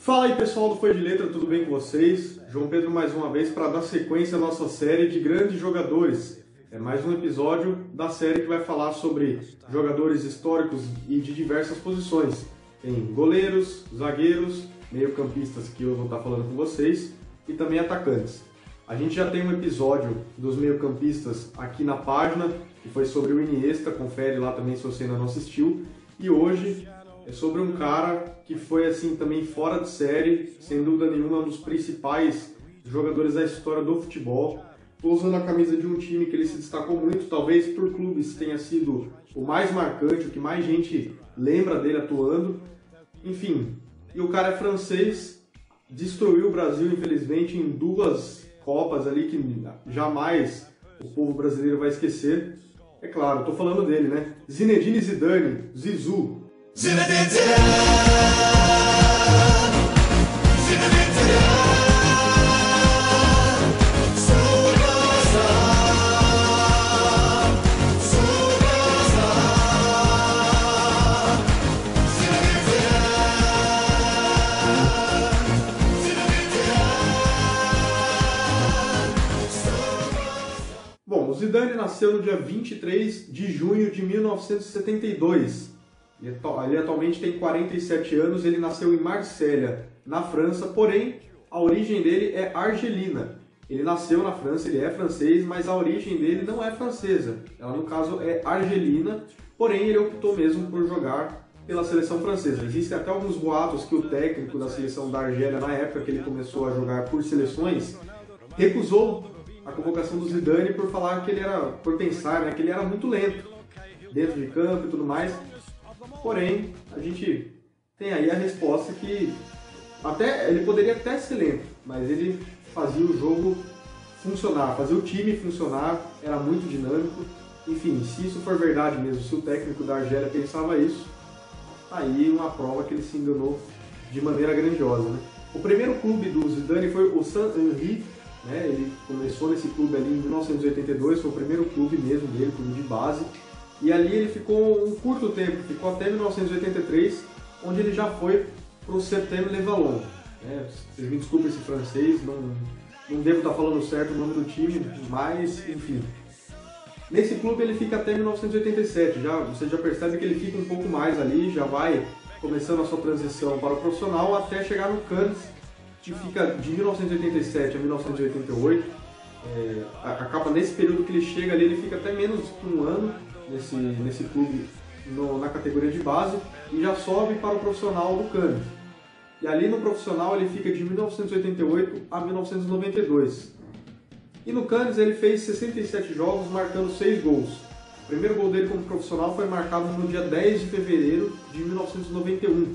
Fala aí pessoal do Foi de Letra, tudo bem com vocês? João Pedro mais uma vez para dar sequência à nossa série de grandes jogadores. É mais um episódio da série que vai falar sobre jogadores históricos e de diversas posições. Tem goleiros, zagueiros, meio-campistas que eu vou estar falando com vocês e também atacantes. A gente já tem um episódio dos meio-campistas aqui na página, que foi sobre o Iniesta, confere lá também se você ainda não assistiu. E hoje é sobre um cara que foi assim também fora de série, sem dúvida nenhuma, um dos principais jogadores da história do futebol. Estou usando a camisa de um time que ele se destacou muito, talvez por clubes tenha sido o mais marcante, o que mais gente lembra dele atuando. Enfim, e o cara é francês, destruiu o Brasil, infelizmente, em duas Copas ali que jamais o povo brasileiro vai esquecer. É claro, estou falando dele, né? Zinedine Zidane, Zizou. Zinedine Zidane, Zinedine Zidane, superstar, superstar, Zinedine Zidane, Zinedine Zidane. Bom, o Zidane nasceu no dia 23 de junho de 1972. Ele atualmente tem 47 anos, ele nasceu em Marselha, na França, porém a origem dele é argelina. Ele nasceu na França, ele é francês, mas a origem dele não é francesa. Ela, no caso, é argelina, porém ele optou mesmo por jogar pela seleção francesa. Existem até alguns boatos que o técnico da seleção da Argélia, na época que ele começou a jogar por seleções, recusou a convocação do Zidane por falar que ele era, por pensar, né, que ele era muito lento dentro de campo e tudo mais. Porém, a gente tem aí a resposta que ele poderia até ser lento, mas ele fazia o jogo funcionar, fazia o time funcionar, era muito dinâmico. Enfim, se isso for verdade mesmo, se o técnico da Argélia pensava isso, aí uma prova que ele se enganou de maneira grandiosa, né? O primeiro clube do Zidane foi o Saint-Henri, né? Ele começou nesse clube ali em 1982, foi o primeiro clube mesmo dele, clube de base. E ali ele ficou um curto tempo, ficou até 1983, onde ele já foi para o Septem-le-Vallon. Vocês me desculpem esse francês, não devo estar falando certo o nome do time, mas enfim. Nesse clube ele fica até 1987, você já percebe que ele fica um pouco mais ali, já vai começando a sua transição para o profissional até chegar no Cannes, que fica de 1987 a 1988. Acaba nesse período que ele chega ali, ele fica até menos de um ano nesse clube na categoria de base e já sobe para o profissional do Cannes. E ali no profissional ele fica de 1988 a 1992. E no Cannes ele fez 67 jogos, marcando 6 gols. O primeiro gol dele como profissional foi marcado no dia 10 de fevereiro de 1991.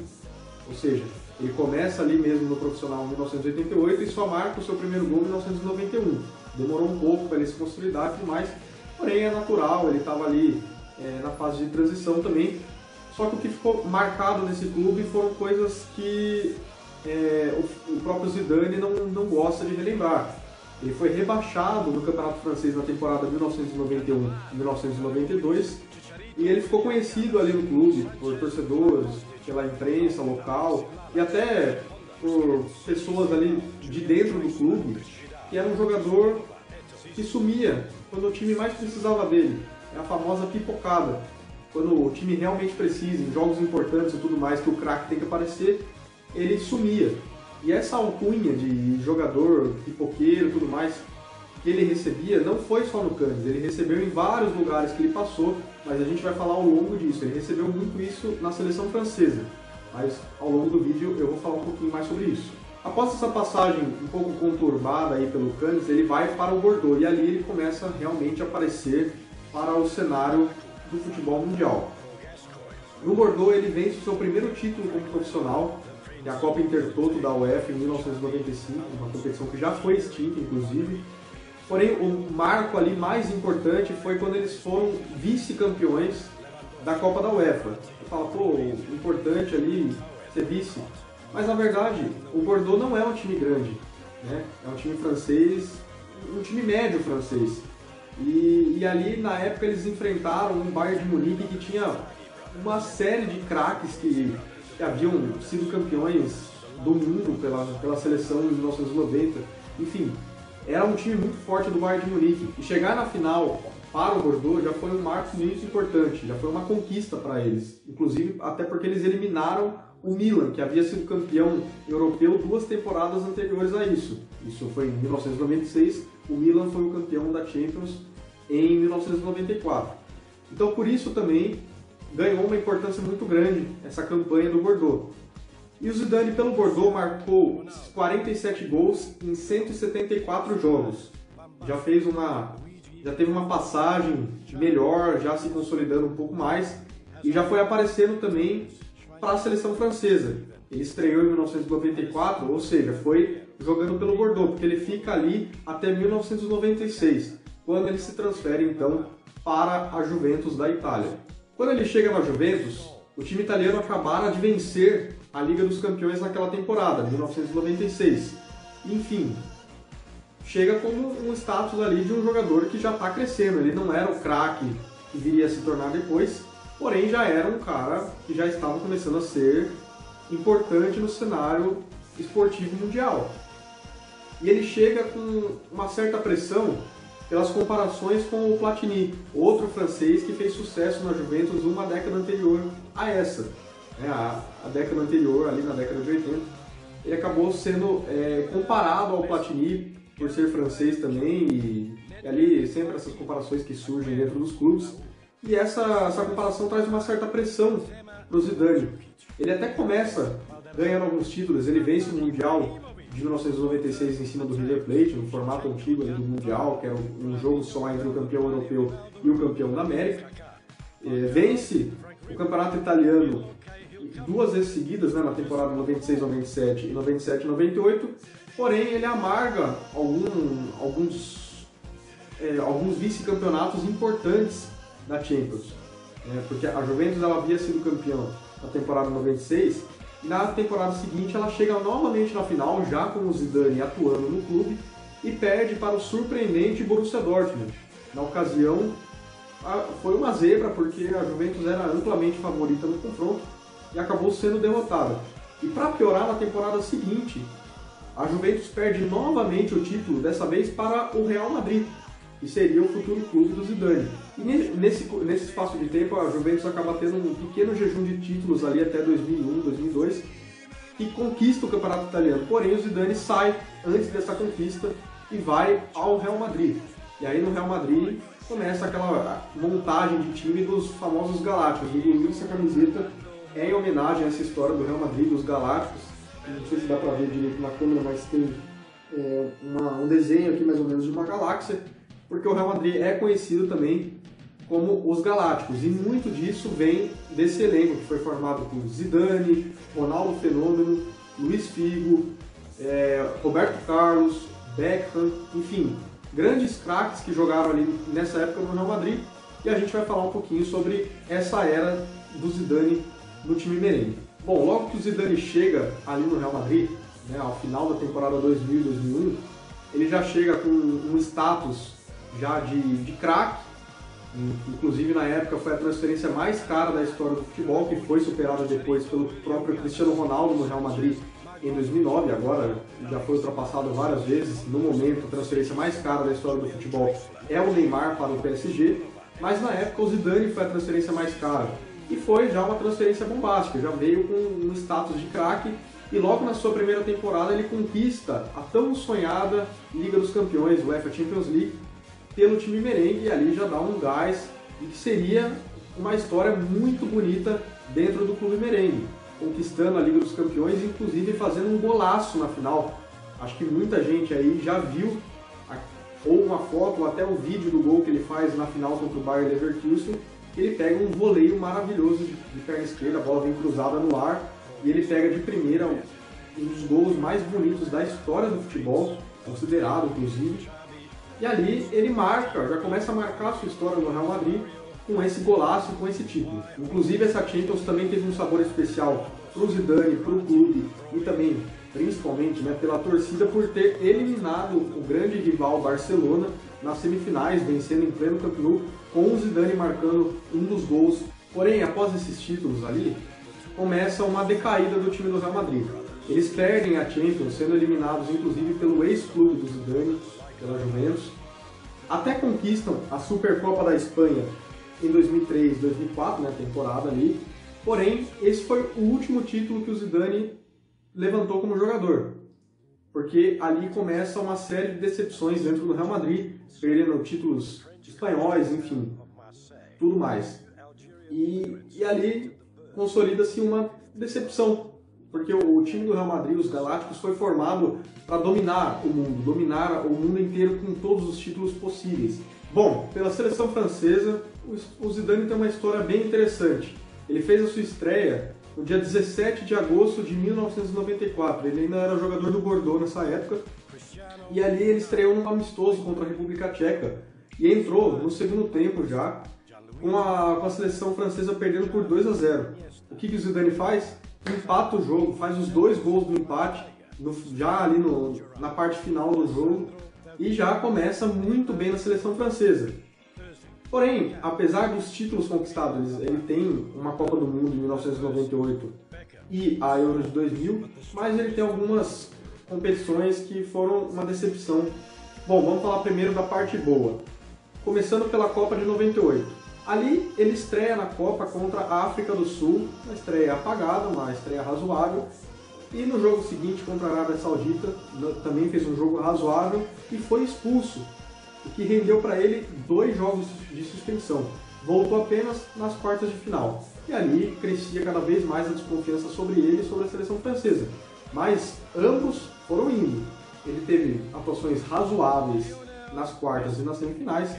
Ou seja, ele começa ali mesmo no profissional em 1988 e só marca o seu primeiro gol em 1991. Demorou um pouco para ele se consolidar e tudo mais. Porém é natural, ele estava ali na fase de transição também. Só que o que ficou marcado nesse clube foram coisas que o próprio Zidane não gosta de relembrar. Ele foi rebaixado no Campeonato Francês na temporada 1991-1992 e ele ficou conhecido ali no clube por torcedores, pela imprensa local e até por pessoas ali de dentro do clube, que era um jogador que sumia quando o time mais precisava dele. É a famosa pipocada. Quando o time realmente precisa, em jogos importantes e tudo mais, que o craque tem que aparecer, ele sumia. E essa alcunha de jogador pipoqueiro e tudo mais que ele recebia não foi só no Cannes, ele recebeu em vários lugares que ele passou, mas a gente vai falar ao longo disso. Ele recebeu muito isso na seleção francesa, mas ao longo do vídeo eu vou falar um pouquinho mais sobre isso. Após essa passagem um pouco conturbada aí pelo Cannes, ele vai para o Bordeaux e ali ele começa realmente a aparecer para o cenário do futebol mundial. No Bordeaux ele vence o seu primeiro título como profissional, que é a Copa Intertoto da UEFA em 1995, uma competição que já foi extinta inclusive. Porém o marco ali mais importante foi quando eles foram vice-campeões da Copa da UEFA. Você fala, pô, importante ali ser vice. Mas na verdade, o Bordeaux não é um time grande, né? É um time francês, um time médio francês. E ali na época eles enfrentaram um Bayern de Munique que tinha uma série de craques que haviam sido campeões do mundo pela seleção em 1990. Enfim, era um time muito forte do Bayern de Munique. E chegar na final para o Bordeaux já foi um marco muito importante, já foi uma conquista para eles. Inclusive, até porque eles eliminaram o Milan, que havia sido campeão europeu 2 temporadas anteriores a isso. Isso foi em 1996, o Milan foi o campeão da Champions em 1994. Então, por isso também ganhou uma importância muito grande essa campanha do Bordeaux. E o Zidane pelo Bordeaux marcou 47 gols em 174 jogos. Já teve uma passagem melhor, já se consolidando um pouco mais, e já foi aparecendo também para a seleção francesa. Ele estreou em 1994, ou seja, foi jogando pelo Bordeaux, porque ele fica ali até 1996, quando ele se transfere então para a Juventus da Itália. Quando ele chega na Juventus, o time italiano acabara de vencer a Liga dos Campeões naquela temporada, 1996. Enfim, chega como um status ali de um jogador que já está crescendo. Ele não era o craque que viria a se tornar depois, porém já era um cara que já estava começando a ser importante no cenário esportivo mundial. E ele chega com uma certa pressão pelas comparações com o Platini, outro francês que fez sucesso na Juventus uma década anterior a essa. A década anterior, ali na década de 80, ele acabou sendo comparado ao Platini por ser francês também, e ali sempre essas comparações que surgem dentro dos clubes. E essa comparação traz uma certa pressão para o Zidane. Ele até começa ganhando alguns títulos, ele vence o Mundial de 1996 em cima do River Plate, no formato antigo do Mundial, que era um jogo só entre o campeão europeu e o campeão da América. Vence o campeonato italiano 2 vezes seguidas, na temporada 96-97 e 97-98, porém ele amarga alguns vice-campeonatos importantes da Champions, porque a Juventus ela havia sido campeã na temporada 96, e na temporada seguinte ela chega novamente na final, já com o Zidane atuando no clube, e perde para o surpreendente Borussia Dortmund. Na ocasião, foi uma zebra, porque a Juventus era amplamente favorita no confronto e acabou sendo derrotada. E para piorar, na temporada seguinte, a Juventus perde novamente o título, dessa vez para o Real Madrid, que seria o futuro clube do Zidane. E nesse espaço de tempo, a Juventus acaba tendo um pequeno jejum de títulos ali até 2001, 2002, e conquista o campeonato italiano. Porém, o Zidane sai antes dessa conquista e vai ao Real Madrid. E aí no Real Madrid começa aquela montagem de time dos famosos Galácticos. Inclusive essa camiseta é em homenagem a essa história do Real Madrid, dos Galácticos. Não sei se dá para ver direito na câmera, mas tem um desenho aqui mais ou menos de uma galáxia, porque o Real Madrid é conhecido também como os Galácticos, e muito disso vem desse elenco que foi formado por Zidane, Ronaldo Fenômeno, Luiz Figo, Roberto Carlos, Beckham, enfim, grandes craques que jogaram ali nessa época no Real Madrid, e a gente vai falar um pouquinho sobre essa era do Zidane no time merengue. Bom, logo que o Zidane chega ali no Real Madrid, ao final da temporada 2000-2001, ele já chega com um status já de craque. Inclusive na época foi a transferência mais cara da história do futebol, que foi superada depois pelo próprio Cristiano Ronaldo no Real Madrid em 2009, agora já foi ultrapassado várias vezes. No momento, a transferência mais cara da história do futebol é o Neymar para o PSG, mas na época o Zidane foi a transferência mais cara. E foi já uma transferência bombástica, já veio com um status de craque, e logo na sua primeira temporada ele conquista a tão sonhada Liga dos Campeões, UEFA Champions League, pelo time merengue, e ali já dá um gás, e que seria uma história muito bonita dentro do clube merengue, conquistando a Liga dos Campeões, inclusive fazendo um golaço na final. Acho que muita gente aí já viu ou uma foto ou até o vídeo do gol que ele faz na final contra o Bayer Leverkusen. Ele pega um voleio maravilhoso de perna esquerda, a bola vem cruzada no ar e ele pega de primeira um dos gols mais bonitos da história do futebol, considerado inclusive. E ali ele já começa a marcar a sua história no Real Madrid com esse golaço, com esse título. Inclusive essa Champions também teve um sabor especial para o Zidane, para o clube e também, principalmente, pela torcida, por ter eliminado o grande rival Barcelona nas semifinais, vencendo em pleno Camp Nou, com o Zidane marcando um dos gols. Porém, após esses títulos ali, começa uma decaída do time do Real Madrid. Eles perdem a Champions, sendo eliminados inclusive pelo ex-clube do Zidane, pela Juventus. Até conquistam a Supercopa da Espanha em 2003, 2004, né, temporada ali. Porém, esse foi o último título que o Zidane levantou como jogador. Porque ali começa uma série de decepções dentro do Real Madrid, perdendo títulos espanhóis, enfim, tudo mais. E ali consolida-se uma decepção, porque o time do Real Madrid, os Galácticos, foi formado para dominar o mundo inteiro com todos os títulos possíveis. Bom, pela seleção francesa, o Zidane tem uma história bem interessante. Ele fez a sua estreia no dia 17 de agosto de 1994. Ele ainda era jogador do Bordeaux nessa época. E ali ele estreou num amistoso contra a República Tcheca. E entrou no segundo tempo já, com a seleção francesa perdendo por 2-0. O que o Zidane faz? Empata o jogo, faz os 2 gols do empate, já ali na parte final do jogo. E já começa muito bem na seleção francesa. Porém, apesar dos títulos conquistados, ele tem uma Copa do Mundo em 1998 e a Euro de 2000, mas ele tem algumas competições que foram uma decepção. Bom, vamos falar primeiro da parte boa. Começando pela Copa de 98. Ali ele estreia na Copa contra a África do Sul, uma estreia apagada, uma estreia razoável. E no jogo seguinte contra a Arábia Saudita também fez um jogo razoável e foi expulso, o que rendeu para ele 2 jogos de suspensão. Voltou apenas nas quartas de final. E ali crescia cada vez mais a desconfiança sobre ele e sobre a seleção francesa. Mas ambos foram indo. Ele teve atuações razoáveis nas quartas e nas semifinais.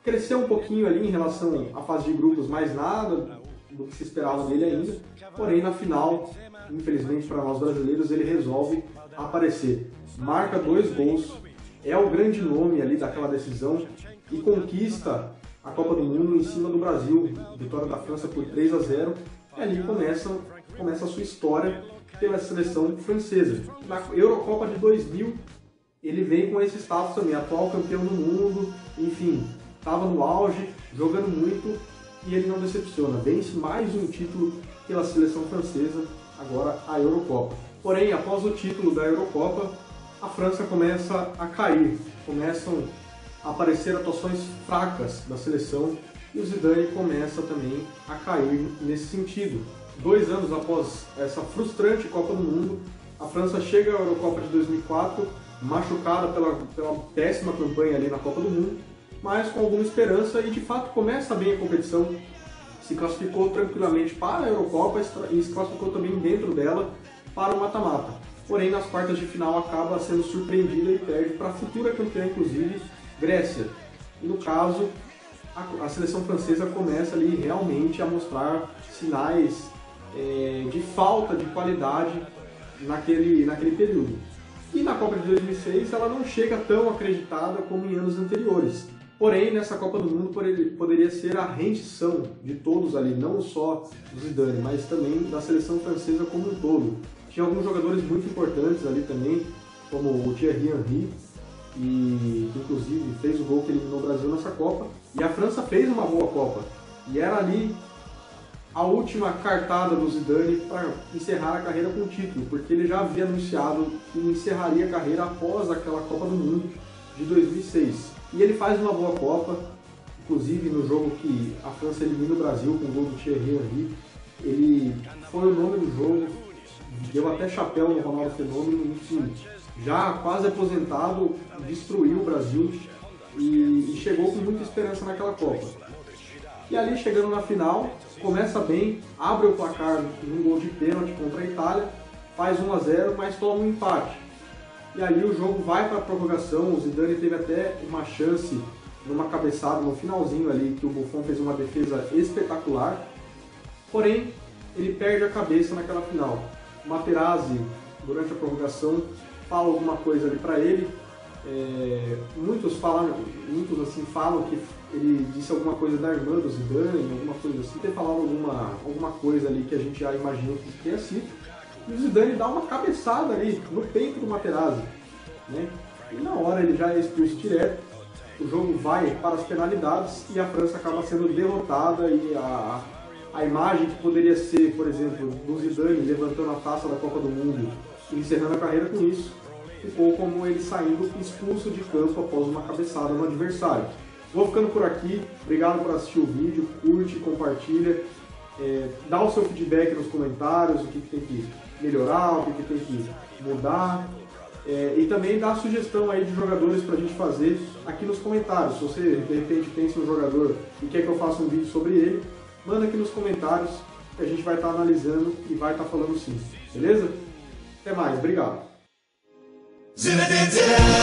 Cresceu um pouquinho ali em relação à fase de grupos, mas nada do que se esperava dele ainda. Porém, na final, infelizmente para nós brasileiros, ele resolve aparecer. Marca 2 gols, é o grande nome ali daquela decisão e conquista a Copa do Mundo em cima do Brasil. Vitória da França por 3-0. E ali começa a sua história pela seleção francesa. Na Eurocopa de 2000, ele vem com esse status também, atual campeão do mundo, enfim, estava no auge, jogando muito, e ele não decepciona. Vence mais um título pela seleção francesa, agora a Eurocopa. Porém, após o título da Eurocopa, a França começa a cair, começam a aparecer atuações fracas da seleção, e o Zidane começa também a cair nesse sentido. 2 anos após essa frustrante Copa do Mundo, a França chega à Eurocopa de 2004, machucada pela péssima campanha ali na Copa do Mundo, mas com alguma esperança, e de fato começa bem a competição, se classificou tranquilamente para a Eurocopa e se classificou também dentro dela para o mata-mata. Porém, nas quartas de final acaba sendo surpreendida e perde para a futura campeã, inclusive, Grécia. E no caso, a seleção francesa começa ali realmente a mostrar sinais de falta de qualidade naquele período. E na Copa de 2006 ela não chega tão acreditada como em anos anteriores. Porém, nessa Copa do Mundo poderia ser a rendição de todos ali, não só do Zidane, mas também da seleção francesa como um todo. Tinha alguns jogadores muito importantes ali também, como o Thierry Henry, e inclusive fez o gol que eliminou o Brasil nessa Copa. E a França fez uma boa Copa. E era ali a última cartada do Zidane para encerrar a carreira com o título, porque ele já havia anunciado que encerraria a carreira após aquela Copa do Mundo de 2006. E ele faz uma boa Copa, inclusive no jogo que a França elimina o Brasil com o gol do Thierry Henry. Ele foi o nome do jogo, deu até chapéu no Ronaldo Fenômeno, enfim, já quase aposentado, destruiu o Brasil e chegou com muita esperança naquela Copa. E ali, chegando na final, começa bem, abre o placar num gol de pênalti contra a Itália, faz 1-0, mas toma um empate. E ali o jogo vai para a prorrogação. O Zidane teve até uma chance numa cabeçada no finalzinho ali, que o Buffon fez uma defesa espetacular. Porém, ele perde a cabeça naquela final. O Materazzi, durante a prorrogação, fala alguma coisa ali para ele. Muitos falam que ele disse alguma coisa da irmã do Zidane, alguma coisa assim, ter falado alguma coisa ali que a gente já imaginou que tenha sido. E o Zidane dá uma cabeçada ali no peito do Materazzi, né? E na hora ele já é expulso direto. O jogo vai para as penalidades e a França acaba sendo derrotada, e a imagem que poderia ser, por exemplo, do Zidane levantando a taça da Copa do Mundo e encerrando a carreira com isso, ficou como ele saindo expulso de campo após uma cabeçada no adversário. Vou ficando por aqui, obrigado por assistir o vídeo, curte, compartilha, dá o seu feedback nos comentários, o que tem que melhorar, o que tem que mudar, e também dá sugestão aí de jogadores pra gente fazer aqui nos comentários. Se você de repente pensa em um jogador e quer que eu faça um vídeo sobre ele, manda aqui nos comentários que a gente vai estar analisando e vai estar falando sim, beleza? Até mais, obrigado! Zinedine Zidane.